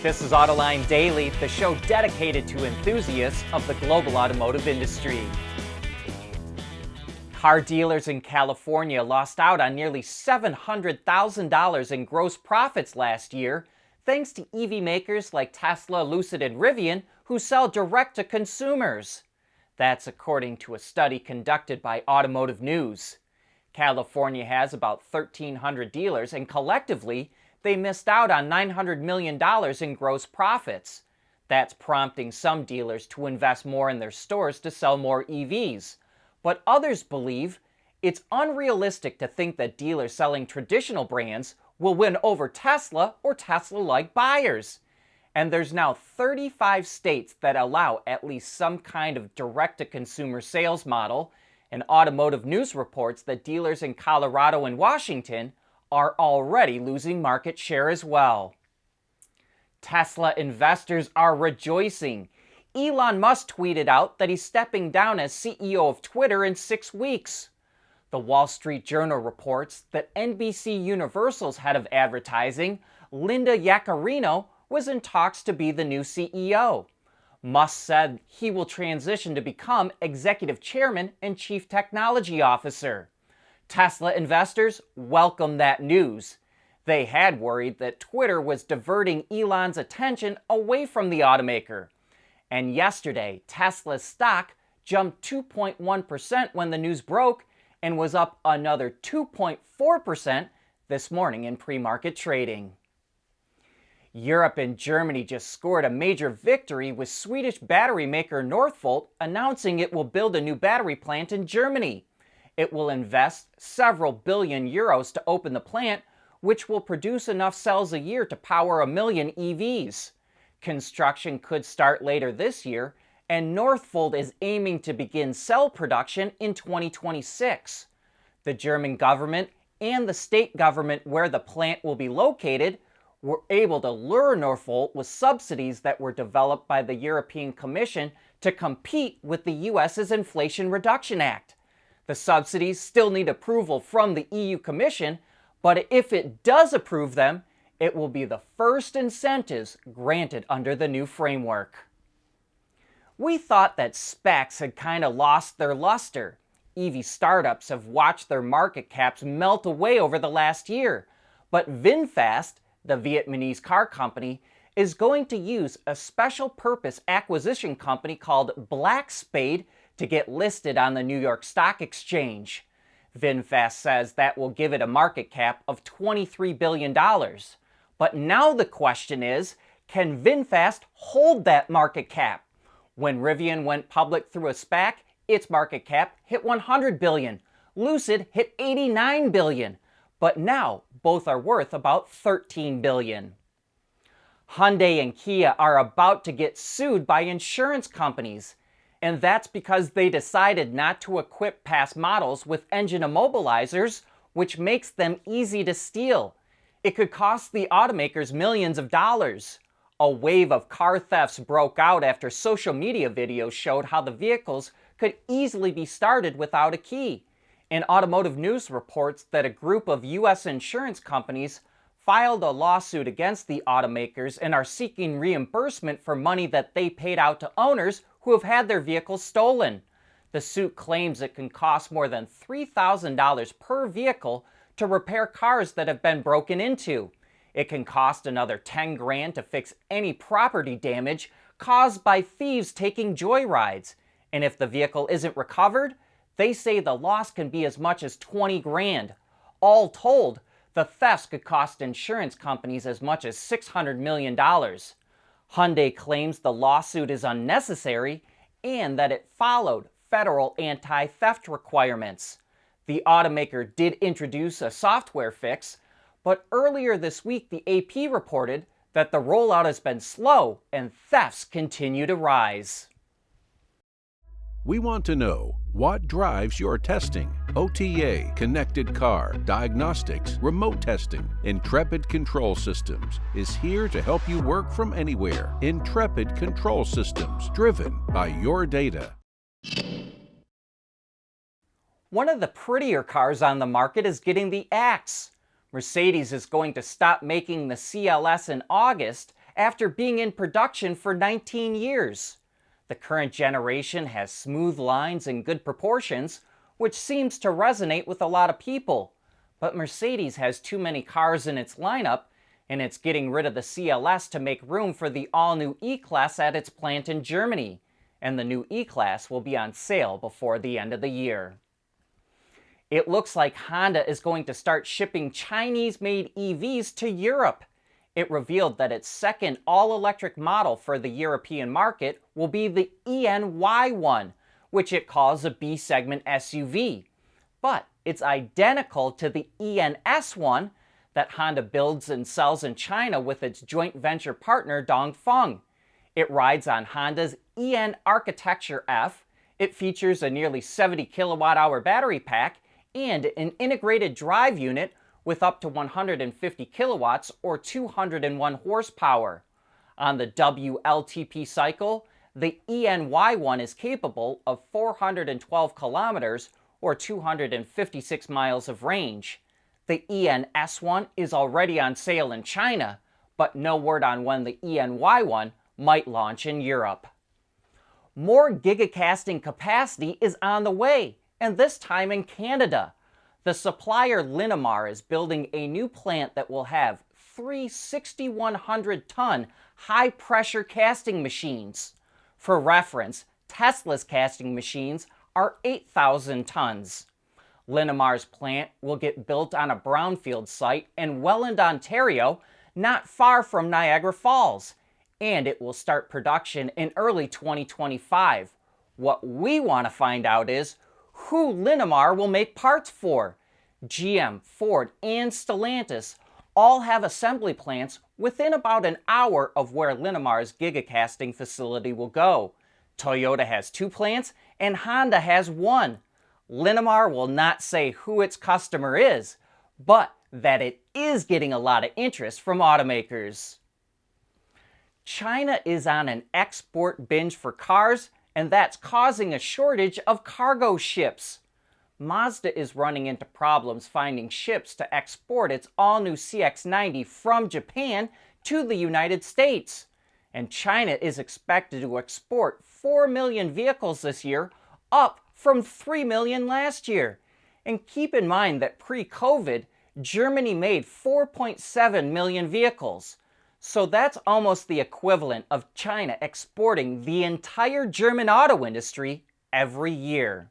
This is Autoline Daily, the show dedicated to enthusiasts of the global automotive industry. Car dealers in California lost out on nearly $700,000 in gross profits last year, thanks to EV makers like Tesla, Lucid, and Rivian, who sell direct to consumers. That's according to a study conducted by Automotive News. California has about 1,300 dealers, and collectively, they missed out on $900 million in gross profits. That's prompting some dealers to invest more in their stores to sell more EVs. But others believe it's unrealistic to think that dealers selling traditional brands will win over Tesla or Tesla-like buyers. And there's now 35 states that allow at least some kind of direct-to-consumer sales model, and Automotive News reports that dealers in Colorado and Washington are already losing market share as well. Tesla investors are rejoicing. Elon Musk tweeted out that he's stepping down as CEO of Twitter in 6 weeks. The Wall Street Journal reports that NBC Universal's head of advertising, Linda Yaccarino, was in talks to be the new CEO. Musk said he will transition to become executive chairman and chief technology officer. Tesla investors welcome that news. They had worried that Twitter was diverting Elon's attention away from the automaker. And yesterday, Tesla's stock jumped 2.1% when the news broke and was up another 2.4% this morning in pre-market trading. Europe and Germany just scored a major victory with Swedish battery maker Northvolt announcing it will build a new battery plant in Germany. It will invest several billion euros to open the plant, which will produce enough cells a year to power 1 million EVs. Construction could start later this year, and Northvolt is aiming to begin cell production in 2026. The German government and the state government where the plant will be located were able to lure Northvolt with subsidies that were developed by the European Commission to compete with the US's Inflation Reduction Act. The subsidies still need approval from the EU Commission, but if it does approve them, it will be the first incentives granted under the new framework. We thought that SPACs had kind of lost their luster. EV startups have watched their market caps melt away over the last year, but VinFast, the Vietnamese car company, is going to use a special purpose acquisition company called Black Spade to get listed on the New York Stock Exchange. VinFast says that will give it a market cap of $23 billion. But now the question is, can VinFast hold that market cap? When Rivian went public through a SPAC, its market cap hit $100 billion. Lucid hit $89 billion. But now both are worth about $13 billion. Hyundai and Kia are about to get sued by insurance companies. And that's because they decided not to equip past models with engine immobilizers, which makes them easy to steal. It could cost the automakers millions of dollars. A wave of car thefts broke out after social media videos showed how the vehicles could easily be started without a key. And Automotive News reports that a group of U.S. insurance companies filed a lawsuit against the automakers and are seeking reimbursement for money that they paid out to owners who have had their vehicles stolen. The suit claims it can cost more than $3,000 per vehicle to repair cars that have been broken into. It can cost another $10 grand to fix any property damage caused by thieves taking joyrides. And if the vehicle isn't recovered, they say the loss can be as much as 20 grand. All told, the thefts could cost insurance companies as much as $600 million. Hyundai claims the lawsuit is unnecessary and that it followed federal anti-theft requirements. The automaker did introduce a software fix, but earlier this week the AP reported that the rollout has been slow and thefts continue to rise. We want to know what drives your testing. OTA, connected car, diagnostics, remote testing. Intrepid Control Systems is here to help you work from anywhere. Intrepid Control Systems, driven by your data. One of the prettier cars on the market is getting the Axe. Mercedes is going to stop making the CLS in August after being in production for 19 years. The current generation has smooth lines and good proportions, which seems to resonate with a lot of people. But Mercedes has too many cars in its lineup, and it's getting rid of the CLS to make room for the all-new E-Class at its plant in Germany. And the new E-Class will be on sale before the end of the year. It looks like Honda is going to start shipping Chinese-made EVs to Europe. It revealed that its second all-electric model for the European market will be the ENY1, which it calls a B-segment SUV. But it's identical to the ENS1 that Honda builds and sells in China with its joint venture partner Dongfeng. It rides on Honda's EN Architecture F. It features a nearly 70 kilowatt-hour battery pack and an integrated drive unit with up to 150 kilowatts or 201 horsepower. On the WLTP cycle, the ENY1 is capable of 412 kilometers or 256 miles of range. The ENS1 is already on sale in China, but no word on when the ENY1 might launch in Europe. More gigacasting capacity is on the way, and this time in Canada. The supplier Linamar is building a new plant that will have 3 6,100-ton high-pressure casting machines. For reference, Tesla's casting machines are 8,000 tons. Linamar's plant will get built on a brownfield site in Welland, Ontario, not far from Niagara Falls, and it will start production in early 2025. What we want to find out is who Linamar will make parts for. GM, Ford, and Stellantis all have assembly plants within about an hour of where Linamar's gigacasting facility will go. Toyota has 2 plants and Honda has 1. Linamar will not say who its customer is, but that it is getting a lot of interest from automakers. China is on an export binge for cars, and that's causing a shortage of cargo ships. Mazda is running into problems finding ships to export its all-new CX-90 from Japan to the United States. And China is expected to export 4 million vehicles this year, up from 3 million last year. And keep in mind that pre-COVID, Germany made 4.7 million vehicles. So that's almost the equivalent of China exporting the entire German auto industry every year.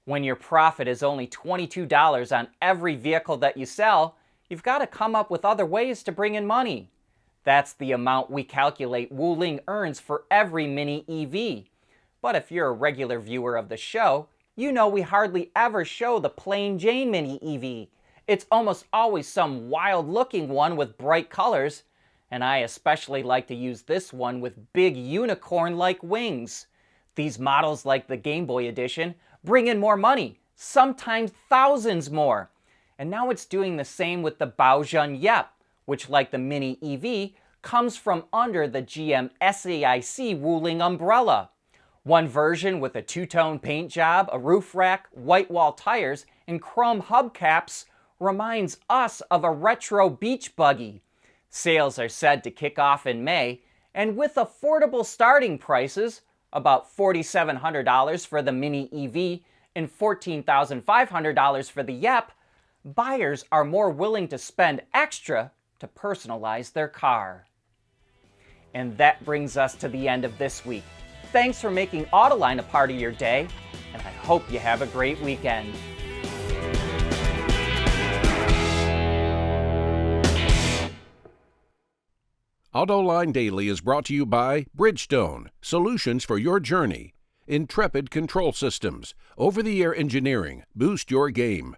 When your profit is only $22 on every vehicle that you sell, you've got to come up with other ways to bring in money. That's the amount we calculate Wuling earns for every mini EV. But if you're a regular viewer of the show, you know we hardly ever show the plain Jane mini EV. It's almost always some wild-looking one with bright colors, and I especially like to use this one with big unicorn-like wings. These models, like the Game Boy Edition, bring in more money, sometimes thousands more. And now it's doing the same with the Baojun Yep, which, like the Mini EV, comes from under the GM SAIC Wuling umbrella. One version with a 2-tone paint job, a roof rack, white wall tires, and chrome hubcaps reminds us of a retro beach buggy. Sales are said to kick off in May, and with affordable starting prices, about $4,700 for the Mini EV and $14,500 for the Yep, buyers are more willing to spend extra to personalize their car. And that brings us to the end of this week. Thanks for making Autoline a part of your day, and I hope you have a great weekend. Autoline Daily is brought to you by Bridgestone, solutions for your journey. Intrepid Control Systems, over-the-air engineering, boost your game.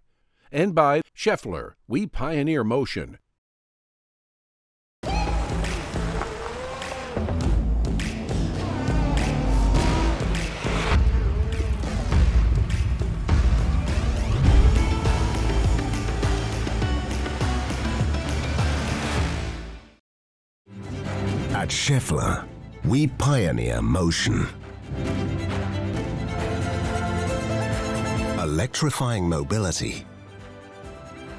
And by Scheffler, we pioneer motion. At Scheffler, we pioneer motion. Electrifying mobility,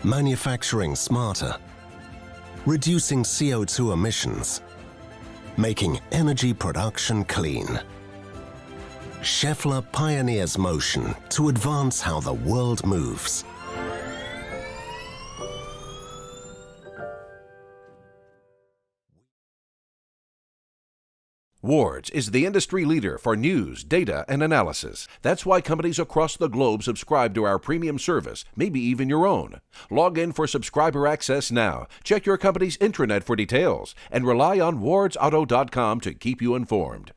manufacturing smarter, reducing CO2 emissions, making energy production clean. Schaeffler pioneers motion to advance how the world moves. Ward's is the industry leader for news, data, and analysis. That's why companies across the globe subscribe to our premium service, maybe even your own. Log in for subscriber access now. Check your company's intranet for details and rely on wardsauto.com to keep you informed.